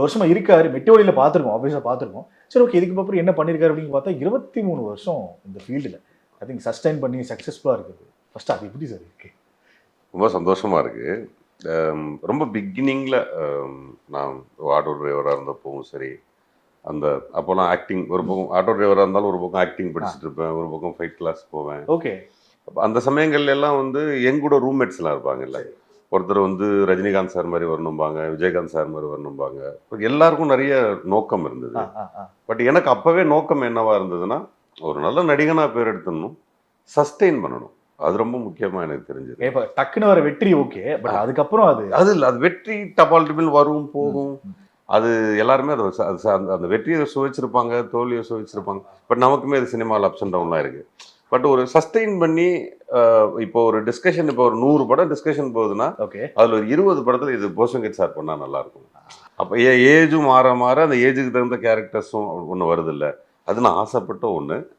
இவ்வளவு வருஷமா இருக்காரு, மெட்டோடியில பார்த்துருக்கோம், ஆப்வியஸா பார்த்துருக்கோம். சரி ஓகே, இதுக்கு அப்புறம் என்ன பண்ணிருக்காரு அப்படின்னு பார்த்தா 23 வருஷம் இந்த ஃபீல்டுல ஐ திங்க் சஸ்டைன் பண்ணி சக்ஸஸ்ஃபுல்லா இருக்குது. ஃபர்ஸ்ட் அது எப்படி சார் இருக்கு? ரொம்ப சந்தோஷமா இருக்கு. ரொம்ப பிகினிங்ல நான் ஆட்டோ டிரைவராக இருந்தப்பவும் சரி, அந்த அப்போலாம் ஆக்டிங் ஒரு பக்கம் ஆட்டோ டிரைவராக இருந்தாலும் ஒரு பக்கம் ஆக்டிங் படிச்சுட்டு இருப்பேன், ஒரு பக்கம் ஃபைட் கிளாஸ் போவேன். ஓகே. அப்ப அந்த சமயங்கள்ல எல்லாம் வந்து என் கூட ரூம்மேட்ஸ்லாம் இருப்பாங்கல்ல. ஒருத்தர் வந்து ரஜினிகாந்த் சார் மாதிரி வரணும்பாங்க, விஜயகாந்த் சார் மாதிரி வரணும்பாங்க. எல்லாருக்கும் நிறைய நோக்கம் இருந்தது. பட் எனக்கு அப்பவே நோக்கம் என்னவா இருந்ததுன்னா, ஒரு நல்ல நடிகனா பேர் எடுத்துடணும், சஸ்டெயின் பண்ணணும். அது ரொம்ப முக்கியமா எனக்கு தெரிஞ்சது. இப்ப டக்குன்னு வர வெற்றி ஓகே, பட் அதுக்கப்புறம் அது இல்லை, அது வெற்றி டபால் டிபில் வரும் போகும். அது எல்லாருமே அதை அந்த வெற்றியை சுவைச்சிருப்பாங்க, தோல்வியை சுவைச்சிருப்பாங்க. பட் நமக்குமே அது சினிமாவில் அப்ஸ் அண்ட் டவுன்லாம் இருக்கு. பட் ஒரு சஸ்டெயின் பண்ணி இப்போ ஒரு டிஸ்கஷன், இப்போ ஒரு 100 படம் டிஸ்கஷன் போகுதுன்னா அதில் ஒரு 20 படத்தில் இது போசங்கட் சார் பண்ணால் நல்லா இருக்கும். அப்போ ஏஜும் மாற மாற அந்த ஏஜுக்கு தகுந்த கேரக்டர்ஸும் ஒன்று வருது இல்லை. அது நான் ஆசைப்பட்ட ஒன்று.